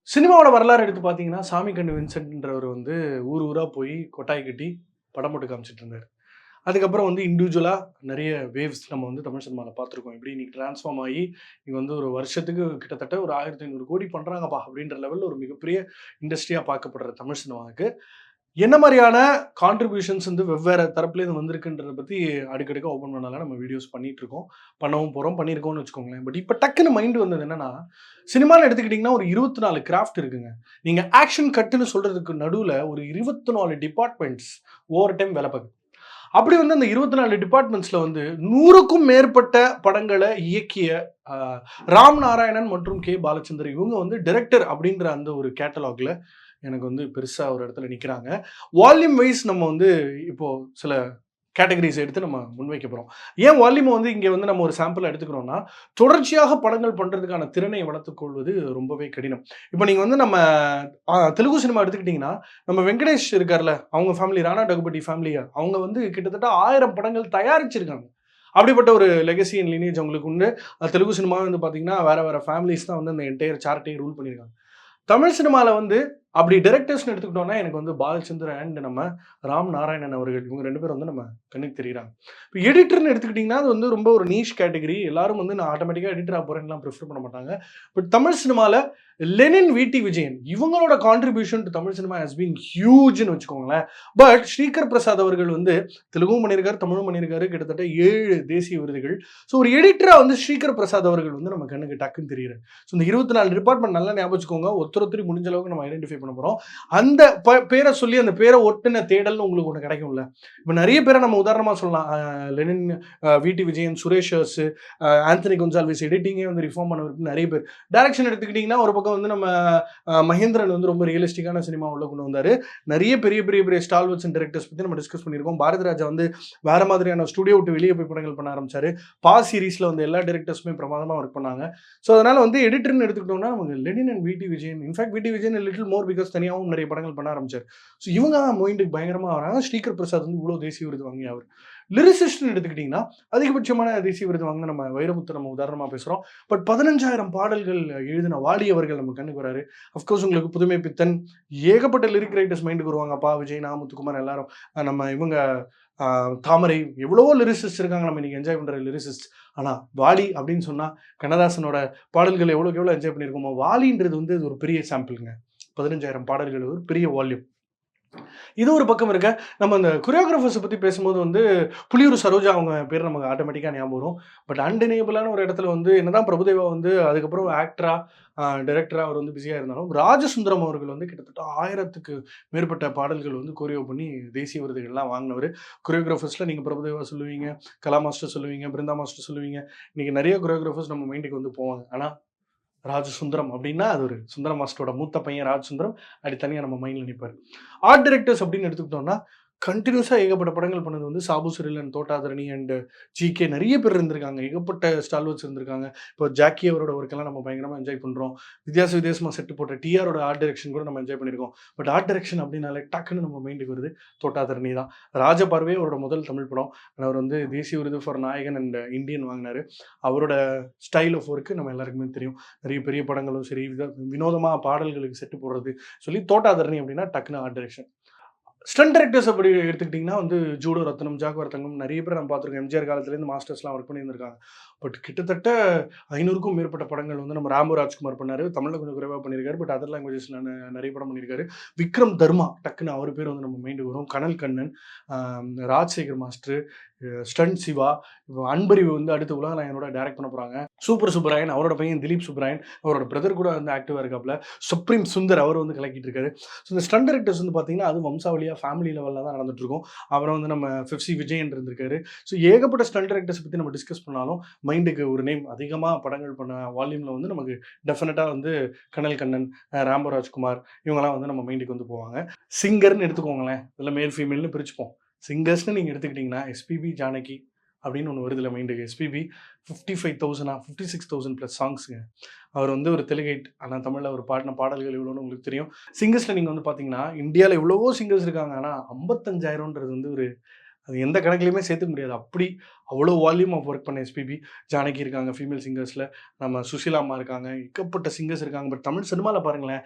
சினிமாவோட வரலாறு எடுத்து பார்த்தீங்கன்னா, சாமிக்கண்ணு வின்சென்ட்ன்றவர் வந்து ஊர் ஊரா போய் கொட்டாய் கட்டி படம் போட்டு காமிச்சிட்டு இருந்தாரு. அதுக்கப்புறம் வந்து இண்டிவிஜுவலா நெறைய வேவ்ஸ் நம்ம வந்து தமிழ் சினிமால பார்த்துருக்கோம். எப்படி இன்னைக்கு ட்ரான்ஸ்ஃபார்ம் ஆயி, இங்க வந்து ஒரு வருஷத்துக்கு கிட்டத்தட்ட ஒரு 1500 கோடி பண்றாங்கப்பா! அப்படின்ற லெவல்ல ஒரு மிகப்பெரிய இண்டஸ்ட்ரியா பார்க்கப்படுற தமிழ் சினிமாவுக்கு, என்ன மாரியான கான்ட்ரிபியூஷன்ஸ் வந்து வெவ்வேறு தரப்புலேருந்து வந்திருக்குன்றத பத்தி அடுக்கடுக்கா ஓப்பன் பண்ணலாம் நம்ம வீடியோஸ் பண்ணிட்டுருக்கோம். பண்ணவும் போறோம், பண்ணியிருக்கோம்னு வச்சுக்கோங்களேன். பட் இப்ப டக்குனு மைண்ட் வந்தது என்னன்னா, சினிமால எடுத்துக்கிட்டீங்கன்னா ஒரு 24 கிராஃப்ட் இருக்குங்க. நீங்க ஆக்ஷன் கட்டுன்னு சொல்றதுக்கு நடுவுல ஒரு 24 டிபார்ட்மெண்ட்ஸ் ஓவர் டைம் வேல பாக்குது. அப்படி வந்து அந்த 24 டிபார்ட்மெண்ட்ஸ்ல வந்து 100க்கும் மேற்பட்ட படங்கள இயக்கிய அ ராம் நாராயணன் மற்றும் கே. பாலச்சந்தர் இவங்க வந்து டைரக்டர் அப்படின்ற அந்த ஒரு கேட்டலாக்ல எனக்கு வந்து பெருசா ஒரு இடத்துல நிக்கிறாங்க. வால்யூம் வைஸ் நம்ம வந்து இப்போ சில கேட்டகரிஸ் எடுத்து நம்ம முன்வைக்க போறோம். ஏன் வால்யூம வந்து இங்க வந்து நம்ம ஒரு சாம்பிளா எடுத்துக்கிறோம்னா, தொடர்ச்சியாக படங்கள் பண்றதுக்கான திறனை வளர்த்துக் கொள்வது ரொம்பவே கடினம். இப்ப நீங்க வந்து நம்ம தெலுங்கு சினிமா எடுத்துக்கிட்டீங்கன்னா, நம்ம வெங்கடேஷ் இருக்கார்ல, அவங்க ஃபேமிலி ராணா டகுபதி ஃபேமிலி அவங்க வந்து கிட்டத்தட்ட 1000 படங்கள் தயாரிச்சிருக்காங்க. அப்படிப்பட்ட ஒரு லெகசி அண்ட் லினியேஜ் அவங்களுக்கு உண்டு. தெலுங்கு சினிமாவே வந்து பார்த்தீங்கன்னா, வேற வேற ஃபேமிலிஸ் தான் வந்து அந்த என்டையர் சார்ட்டையே ரூல் பண்ணியிருக்காங்க. தமிழ் சினிமால வந்து அப்படி டைரக்டர்ஸ்ன்னு எடுத்துக்கிட்டோம்னா, எனக்கு வந்து பாலச்சந்தர் அண்ட் நம்ம ராம் நாராயணன் அவர்கள். இவங்க 2 பேரும் வந்து நம்ம கண்ணுக்கு தெரியிறாங்க. இப்ப எடிட்டர்ன்னு எடுத்துக்கிட்டீங்கன்னா, அது வந்து ரொம்ப ஒரு நீஷ் கேட்டகரி. எல்லாரும் வந்து நான் ஆட்டோமேட்டிக்கா எடிட்டரா போறேன்லாம் பிரிஃபர் பண்ண மாட்டாங்க. பட் தமிழ் சினிமால லெனின், வி.டி. விஜயன் இவங்களோட contribution to Tamil cinema has been ஹியூஜ்ன்னு வச்சுக்கோங்களேன். பட் ஸ்ரீகர் பிரசாத் அவர்கள் வந்து தெலுங்கும் பண்ணியிருக்காரு, தமிழும் பண்ணியிருக்காரு. கிட்டத்தட்ட 7 தேசிய விருதுகள். ஸோ ஒரு எடிட்டரா வந்து ஸ்ரீகர் பிரசாத் அவர்கள் வந்து நம்ம கண்ணுக்கு டக்குன்னு தெரியிறாரு. ஸோ இந்த 24 டிபார்ட்மெண்ட் நல்லா ஞாபகம் வச்சுக்கோங்க. ஒருத்தர் முடிஞ்ச அளவுக்கு நம்ம ஐடென்டிஃபை பண்ண போறோம். அந்த பேரை சொல்லி அந்த பேரை ஒட்டுன தேடல்னு உங்களுக்கு ஒண்ணு கிடைக்கும்ல. இப்ப நெறைய பேரை நம்ம உதாரணமா சொல்லலாம். லெனின், வி.டி. விஜயன், சுரேஷ் அர்ஸ், ஆந்தனி கொன்சால்விஸ் எடிட்டிங்கே வந்து ரிஃபார்ம் பண்ணவருக்கு நெறைய பேர். டைரக்ஷன் எடுத்துக்கிட்டீங்கன்னா, ஒரு பக்கம் வந்து நம்ம மகேந்திரன் வந்து ரொம்ப ரியலிஸ்டிக்கான சினிமா உள்ள கொண்டு வந்தாரு. நெறைய பெரிய பெரிய பெரிய ஸ்டால்வர்ட்ஸ் அண்ட் டைரக்டர்ஸ் பத்தி நம்ம டிஸ்கஸ் பண்ணியிருக்கோம். பாரதி ராஜா வந்து வேற மாதிரியான ஸ்டுடியோ விட்டு வெளியே போய் படங்கள் பண்ண ஆரம்பிச்சாரு. சீரிஸ்ல வந்து எல்லா டைரக்டர்ஸுமே பிரமாதமா ஒர்க் பண்ணாங்க. ஸோ அதனால வந்து எடிட்டர்னு எடுத்துக்கிட்டோம்னா நமக்கு Lenin and V T. Vijayan. In fact V T. Vijayan little more because தனியாகவும் நிறைய படங்கள் பண்ண ஆரம்பிச்சார். ஸோ இவங்க தான் மைண்டுக்கு பயங்கரமா வராங்க. ஸ்ரீகர் பிரசாத் வந்து இவ்வளோ தேசிய விருது வாங்கி அவர். லிரிசிஸ்ட்னு எடுத்துக்கிட்டீங்கன்னா, அதிகபட்சமான தேசிய விருது வாங்கின நம்ம வைரமுத்து நம்ம உதாரணமா பேசுறோம். பட் 15,000 பாடல்கள் எழுதின வாலி அவர்கள் நம்ம கண்ணுக்கு வராரு. அஃப்கோர்ஸ் உங்களுக்கு புதுமை பித்தன், ஏகப்பட்ட லிரிக் ரைட்டர்ஸ் மைண்டுக்கு வருவாங்க. விஜய், முத்துக்குமார் எல்லாரும். நம்ம இவங்க தாமரை எவ்வளவோ லிரிசிஸ்ட் இருக்காங்க. நம்ம இன்னைக்கு என்ஜாய் பண்ற லிரிசிஸ்ட். ஆனா வாலி அப்படின்னு சொன்னா கண்ணதாசனோட பாடல்கள் எவ்வளவுக்கு எவ்வளவு என்ஜாய் பண்ணியிருக்கோமோ, வாலின்றது வந்து ஒரு பெரிய சாம்பிள்ங்க. 15,000 பாடல்கள் ஒரு பெரிய வால்யூம். இது ஒரு பக்கம் இருக்க. நம்ம அந்த கொரியோகிராஃபர்ஸ பத்தி பேசும்போது வந்து புலியூர் சரோஜா அவங்க பேர் நமக்கு ஆட்டோமேட்டிக்கா ஞாபகம் வரும். பட் அன்டினையபிளான ஒரு இடத்துல வந்து என்னதான் பிரபுதேவா வந்து அதுக்கப்புறம் ஆக்டரா, டைரக்டரா அவர் வந்து பிஸியா இருந்தாலும், ராஜசுந்தரம் அவர்கள் வந்து கிட்டத்தட்ட 1000க்கு மேற்பட்ட பாடல்கள் வந்து கோரியோ பண்ணி தேசிய விருதுகள்லாம் வாங்கினவரு. கொரியோகிராஃபர்ஸ்ல நீங்க பிரபுதேவா சொல்லுவீங்க, கலா மாஸ்டர் சொல்லுவீங்க, பிருந்தா மாஸ்டர் சொல்லுவீங்க. இன்னைக்கு நெறைய கொரியோகிராஃபர்ஸ் நம்ம மைண்டுக்கு வந்து போவாங்க. ஆனா ராஜசுந்தரம் அப்படின்னா, அது ஒரு சுந்தரம் மாஸ்டரோட மூத்த பையன் ராஜசுந்தரம். அப்படி தனியா நம்ம மைண்ட்ல நிப்பாரு. ஆர்ட் டைரக்டர்ஸ் அப்படின்னு எடுத்துக்கிட்டோம்னா, கன்டினியூஸா ஏகப்பட்ட படங்கள் பண்ணது வந்து சாபு சிறிலன், தோட்டாதரணி அண்ட் ஜி.கே. நெறைய பேர் இருந்திருக்காங்க. ஏகப்பட்ட ஸ்டால்வர்ட்ஸ் இருந்திருக்காங்க. இப்போ ஜாக்கி அவரோட ஒர்க்கெல்லாம் நம்ம பயங்கரமா என்ஜாய் பண்றோம். வித்தியாசமா செட்டு போட்ட டி.ஆரோட ஆர்ட் டைரக்ஷன் கூட நம்ம என்ஜாய் பண்ணியிருக்கோம். பட் ஆர்ட் டைரக்ஷன் அப்படின்னாலே டக்குன்னு நம்ம மைண்டுக்கு வருது தோட்டாதரணி தான். ராஜபார்வை அவரோட முதல் தமிழ் படம். அவர் வந்து தேசிய விருது ஃபார் நாயகன் அண்ட் இந்தியன் வாங்கினாரு. அவரோட ஸ்டைல் ஆஃப் ஒர்க் நம்ம எல்லாருக்குமே தெரியும். நிறைய பெரிய படங்களும் சரி, வினோதமா பாடல்களுக்கு செட்டு போடுறது சொல்லி தோட்டாதரணி அப்படின்னா டக்குன்னு ஆர்ட் டைரக்ஷன். ஸ்டண்ட் டைரக்டர்ஸ் அப்படி எடுத்துக்கிட்டிங்கன்னா வந்து ஜூடோ ரத்னம், ஜாகுவார் தங்கம் நெறைய பேர் நம்ம பார்த்துருக்கோம். எம்ஜிஆர் காலத்துலேருந்து மாஸ்டர்ஸ்லாம் ஒர்க் பண்ணியிருந்திருக்காங்க. பட் கிட்டத்தட்ட 500க்கும் மேற்பட்ட படங்கள் வந்து நம்ம ராம்போ ராஜ்குமார் பண்ணாரு. தமிழ்ல கொஞ்சம் குறைவா பண்ணியிருக்காரு. பட் அதர் லாங்குவேஜஸ்ல நெறைய படம் பண்ணியிருக்காரு. விக்ரம் தர்மா டக்குன்னு அவர் பேர் வந்து நம்ம மைண்டுக்கு வரும். கனல் கண்ணன், ராஜசேகர் மாஸ்டர், ஸ்டண்ட் சிவா, இப்போ அன்பறிவு வந்து அடுத்து உலகநாயகனோட டைரக்ட் பண்ண போறாங்க. சூப்பர் சுப்பராயன் அவரோட பையன் திலீப் சுப்பராயன், அவரோட பிரதர் கூட வந்து ஆக்டிவா இருக்காப்ல. சுப்ரீம் சுந்தர் அவர் வந்து கலக்கிட்டு இருக்காரு. ஸோ இந்த ஸ்டண்ட் டைரக்டர்ஸ் வந்து பார்த்தீங்கன்னா, அது வம்சாவளியா ஃபேமிலி லெவலில் தான் நடந்துட்டு இருக்கும். அப்புறம் வந்து நம்ம ஃபிப்சி விஜயன் இருந்திருக்காரு. ஸோ ஏகப்பட்ட ஸ்டண்ட் டைரக்டர்ஸ் பற்றி நம்ம டிஸ்கஸ் பண்ணாலும் மைண்டுக்கு ஒரு நேம் அதிகமாக படங்கள் பண்ண வால்யூமில் வந்து நமக்கு டெஃபினட்டாக வந்து கனல் கண்ணன், ராம்போ ராஜ்குமார் இவங்கெல்லாம் வந்து நம்ம மைண்டுக்கு வந்து போவாங்க. சிங்கர்னு எடுத்துக்கோங்களேன். இதில் மேல் ஃபீமேல்னு பிரிச்சுப்போம். சிங்கர்ஸ்னு நீங்கள் எடுத்துக்கிட்டிங்கன்னா எஸ்பிபி, ஜானகி, அப்படின்னு ஒன்று வருதுல மைண்டுக்கு. SPB 55,000 56,000 plus சாங்ஸுங்க. அவர் வந்து ஒரு தெலுங்கைட். ஆனால் தமிழில் அவர் பாடின பாடல்கள் இவ்வளோன்னு உங்களுக்கு தெரியும். சிங்கர்ஸில் நீங்கள் வந்து பார்த்தீங்கன்னா இந்தியாவில் எவ்வளவோ சிங்கர்ஸ் இருக்காங்க. ஆனால் 55,000ன்றது வந்து ஒரு அது எந்த கணக்குலையுமே சேர்த்துக்க முடியாது. அப்படி அவ்வளோ வால்யூம் ஆஃப் ஒர்க் பண்ண எஸ்பிபி. ஜானகி இருக்காங்க ஃபீமேல் சிங்கர்ஸில், நம்ம சுஷீலா அம்மா இருக்காங்க, ஏகப்பட்ட சிங்கர்ஸ் இருக்காங்க. பட் தமிழ் சினிமாவில் பாருங்களேன்,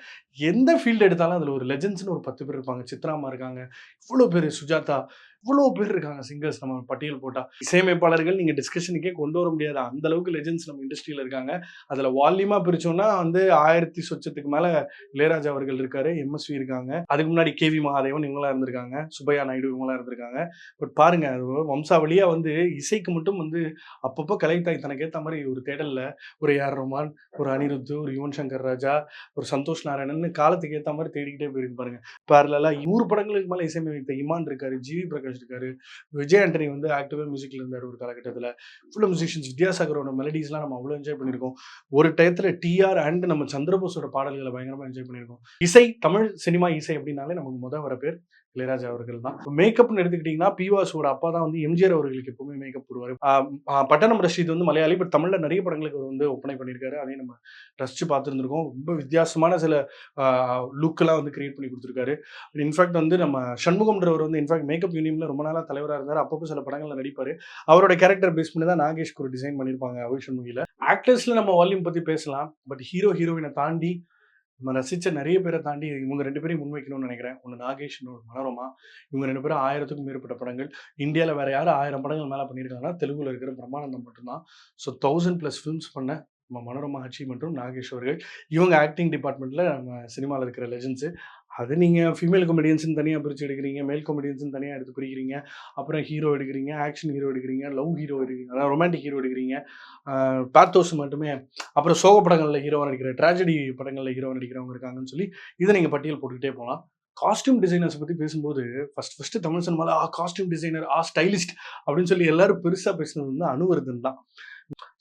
எந்த ஃபீல்டு எடுத்தாலும் அதில் ஒரு லெஜெண்ட்ஸ்னு ஒரு 10 பேர் இருப்பாங்க. சித்ரா அம்மா இருக்காங்க, இவ்வளோ பேர், சுஜாதா, இவ்வளோ பேர் இருக்காங்க சிங்கர்ஸ். நம்ம பட்டியல் போட்டால் இசையமைப்பாளர்கள் நீங்கள் டிஸ்கஷனுக்கே கொண்டு வர முடியாது. அந்த அளவுக்கு லெஜெண்ட்ஸ் நம்ம இண்டஸ்ட்ரியில் இருக்காங்க. அதில் வால்யூமாக பிரித்தோம்னா வந்து 1000 சொச்சத்துக்கு மேலே இளையராஜா அவர்கள் இருக்காரு, எம்எஸ்வி இருக்காங்க, அதுக்கு முன்னாடி கேவி மகாதேவன் இவங்களாம் இருந்திருக்காங்க, சுப்பையா நாயுடு இவங்களாம் இருந்திருக்காங்க. பட் பாருங்க, அது வம்சாவளியா வந்து இசைக்கு மட்டும் வந்து அப்பப்போ கலைத்தாய் தனக்கு ஏற்ற மாதிரி ஒரு தேடல்ல ஒரு ஏஆர் ரஹ்மான், ஒரு அனிருத், ஒரு யுவன் சங்கர் ராஜா, ஒரு சந்தோஷ் நாராயணன் காலத்துக்கு ஏற்ற மாதிரி தேடிக்கிட்டே போயிருக்கு பாருங்க. பேரலா 100 படங்களுக்கு மேலே இசையமைத்த இமான் இருக்காரு, ஜிவி பிரகாஷ் இருக்காரு, விஜய் ஆண்டனி வந்து ஆக்டிவா மியூசிக்ல இருந்தார் ஒரு காலகட்டத்தில். ஃபுல்லா மியூசிஷியன்ஸ், வித்யாசாகரோட மெலடிஸ்லாம் நம்ம அவ்வளோ என்ஜாய் பண்ணியிருக்கோம். ஒரு டயத்தில் டிஆர் அண்ட் நம்ம சந்திரபோஸோட பாடல்களை பயங்கரமா என்ஜாய் பண்ணியிருக்கோம். இசை, தமிழ் சினிமா இசை அப்படின்னாலே நமக்கு முதல் வர பேர் இளையராஜா அவர்கள் தான். மேக்கப்னு எடுத்துக்கிட்டீங்கன்னா பிவாஸோட அப்பா தான் வந்து எம்ஜிஆர் அவர்களுக்கு எப்பவுமே மேக்கப் போடுவார். பட்டணம் ரஷீத் வந்து மலையாளி, பட் தமிழில் நிறைய படங்களுக்கு அவர் வந்து ஒப்பனை பண்ணியிருக்காரு. அதையும் நம்ம ரசிச்சு பார்த்துருந்துருக்கோம். ரொம்ப வித்தியாசமான சில லுக்கெல்லாம் வந்து கிரியேட் பண்ணி கொடுத்துருக்காரு. இன்ஃபேக்ட் வந்து நம்ம சண்முகம்ன்றவர் வந்து இன்ஃபேக்ட் மேக்கப் யூனியம்ல ரொம்ப நாளாக தலைவராக இருந்தார். அப்பப்போ சில படங்களில் நடிப்பார். அவரோட கேரக்டர் பேஸ் பண்ணி தான் நாகேஷ்க்கு ஒரு டிசைன் பண்ணியிருப்பாங்க அவை சண்முகில. ஆக்டர்ஸ்ல நம்ம வால்யூம் பற்றி பேசலாம். பட் ஹீரோயினை தாண்டி நம்ம ரசித்த நிறைய பேரை தாண்டி இவங்க 2 பேரையும் முன்வைக்கணும்னு நினைக்கிறேன். ஒன்று நாகேஷ், இன்னொரு மனோரமா. இவங்க 2 பேரும் 1000க்கும் மேற்பட்ட படங்கள். இந்தியாவில் வேற யாரும் 1000 படங்கள் மேலே பண்ணியிருக்காங்கன்னா தெலுங்குல இருக்கிற பிரம்மானந்தம் மட்டும்தான். ஸோ 1000+ ஃபிலிம்ஸ் பண்ண நம்ம மனோரமா ஆட்சி மற்றும் நாகேஷ் அவர்கள். இவங்க ஆக்டிங் டிபார்ட்மெண்ட்டில் நம்ம சினிமாவில் இருக்கிற லெஜெண்ட்ஸு. அது நீங்கள் ஃபீமேல் காமெடியன்ஸ்னு தனியாக பிரித்து எடுக்கிறீங்க, மேல் காமெடியன்ஸ்னு தனியாக எடுத்து பிரிக்கிறீங்க, அப்புறம் ஹீரோ எடுக்கிறீங்க, ஆக்ஷன் ஹீரோ எடுக்கிறீங்க, லவ் ஹீரோ எடுக்கிறீங்க, அதாவது ரொமான்டிக் ஹீரோ எடுக்கிறீங்க, பேத்தோஸ் மட்டுமே, அப்புறம் சோக படங்களில் ஹீரோ நடிக்கிற, ட்ராஜடி படங்களில் ஹீரோ நடிக்கிறவங்க இருக்காங்கன்னு சொல்லி இதை நீங்கள் பட்டியல் போட்டுக்கிட்டே போகலாம். காஸ்டியூம் டிசைனர்ஸ் பற்றி பேசும்போது ஃபர்ஸ்ட் தமிழ் சினிமாவில் காஸ்டியூம் டிசைனர், ஸ்டைலிஸ்ட் அப்படின்னு சொல்லி எல்லாரும் பெருசாக பேசுனது வந்து அனுவர்தன் தான்.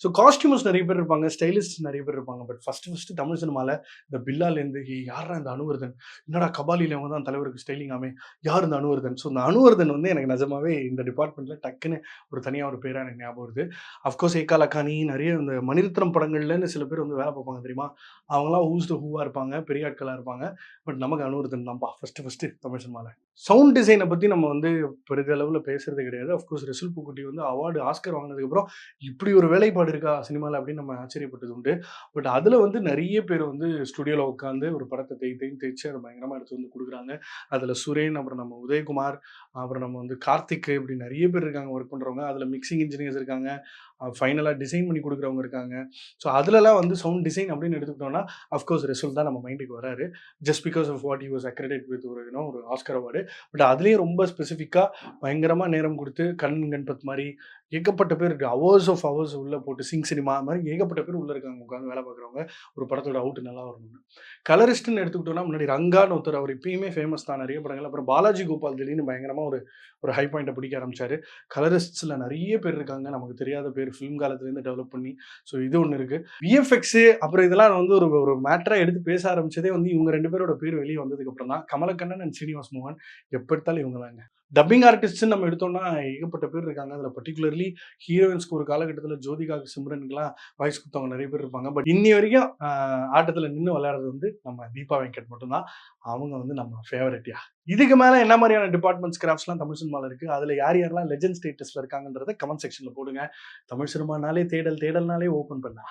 ஸோ காஸ்டியூமர்ஸ் நிறைய பேர் இருப்பாங்க, ஸ்டைலிஸ்ட் நிறைய பேர் இருப்பாங்க. பட் ஃபர்ஸ்ட் தமிழ் சினிமாவில் இந்த பில்லாலேருந்து யாரா இந்த அனுவர்தன், என்னடா கபாலியில் அவங்க தான் தலைவருக்கு ஸ்டைலிங் ஆமே, யார் இந்த அனுவர்தன்? ஸோ இந்த அனுவர்தன் வந்து எனக்கு நிஜமாவே இந்த டிபார்ட்மெண்ட்டில் டக்குன்னு ஒரு தனியாக ஒரு பேராக எனக்கு ஞாபகம் வருது. அஃப்கோர்ஸ் ஏகா லக்கானி, நிறைய இந்த மணிரத்னம் படங்கள்லன்னு சில பேர் வந்து வேலை பார்ப்பாங்க தெரியுமா, அவங்களாம் ஹூஸ் த ஹூவாக இருப்பாங்க, பெரிய ஆட்களாக இருப்பாங்க. பட் நமக்கு அனுவர்தன் தான்ப்பா ஃபர்ஸ்ட் தமிழ் சினிமாவில். சவுண்ட் டிசைனை பற்றி நம்ம வந்து பெரிதளவில் பேசுறது கிடையாது. அஃப்கோர்ஸ் ரசூல் பூக்குட்டி வந்து அவார்டு ஆஸ்கர் வாங்கினதுக்கப்புறம் இப்படி ஒரு வேலைப்பாடு இருக்கா சினிமாவில் அப்படின்னு நம்ம ஆச்சரியப்பட்டது உண்டு. பட் அதில் வந்து நிறைய பேர் வந்து ஸ்டுடியோவில் உட்காந்து ஒரு படத்தை தேய்ச்சி அதை பயங்கரமாக எடுத்து வந்து கொடுக்குறாங்க. அதில் சுரேன், அப்புறம் நம்ம உதயகுமார், அப்புறம் நம்ம வந்து கார்த்திக், இப்படி நிறைய பேர் இருக்காங்க ஒர்க் பண்ணுறவங்க. அதில் மிக்சிங் இன்ஜினியர்ஸ் இருக்காங்க, ஃபைனலாக டிசைன் பண்ணி கொடுக்குறவங்க இருக்காங்க. ஸோ அதிலலாம் வந்து சவுண்ட் டிசைன் அப்படின்னு எடுத்துக்கிட்டோம்னா அஃப்கோர்ஸ் ரசூல் தான் நம்ம மைண்டுக்கு வராரு. Just because of what he was accredit with ஒரு ஆஸ்கர் அவார்டு. பட் அதுலேயும் ரொம்ப ஸ்பெசிஃபிக்காக பயங்கரமாக நேரம் கொடுத்து கண்பத் மாதிரி ஏகப்பட்ட பேர் இருக்குது. ஹவர்ஸ் உள்ளே போட்டு சினிமா மாதிரி ஏகப்பட்ட பேர் உள்ளே இருக்காங்க உட்காந்து வேலை பார்க்குறவங்க ஒரு படத்தோட அவுட் நல்லா வரணும்னு. கலரிஸ்ட்னு எடுத்துக்கிட்டோம்னா முன்னாடி ரங்கான்னு ஒருத்தர், அவர் இப்பயுமே ஃபேமஸ் தான் நிறைய படங்கள். அப்புறம் பாலாஜி கோபால் திடீர்னு பயங்கரமாக ஒரு ஹை பாயிண்ட்டை பிடிக்க ஆரம்பிச்சாரு. கலரிஸ்ட்ஸில் நிறைய பேர் இருக்காங்க, நமக்கு தெரியாத பேர் ஃபிலிம் காலத்துலேருந்து டெவலப் பண்ணி. ஸோ இது ஒன்று இருக்குது. விஎஃப்எக்ஸு அப்புறம் இதெல்லாம் வந்து ஒரு மேட்டராக எடுத்து பேச ஆரம்பிச்சதே வந்து இவங்க 2 பேரோட பேர் வெளியே வந்ததுக்கு அப்புறம் தான். கமலக்கண்ணன் அண்ட் ஸ்ரீனிவாஸ் மோகன் எப்போ எடுத்தாலும் இவங்க தாங்க. டப்பிங் ஆர்டிஸ்ட்னு நம்ம எடுத்தோம்னா ஏகப்பட்ட பேர் இருக்காங்க. அதில் பர்டிகுலர்லி ஹீரோயின்ஸ்க்கு ஒரு காலகட்டத்தில் ஜோதிகாக்கு, சிம்ரனுக்குலாம் வாய்ஸ் கொடுத்தவங்க நிறைய பேர் இருப்பாங்க. பட் இன்னி வரைக்கும் ஆட்டத்தில் நின்று விளையாடுறது வந்து நம்ம தீபா வெங்கட் மட்டும்தான். அவங்க வந்து நம்ம ஃபேவரட்டியா. இதுக்கு மேலே என்ன மாதிரியான டிபார்ட்மெண்ட்ஸ் கிராஃப்ட்ஸ்லாம் தமிழ் சினிமாவில் இருக்குது, அதில் யாரெல்லாம் லெஜெண்ட் ஸ்டேட்டஸில் இருக்காங்கன்றதை கமெண்ட் செக்ஷனில் போடுங்க. தமிழ் சினிமானாலே தேடல்னாலே ஓப்பன் பண்ணா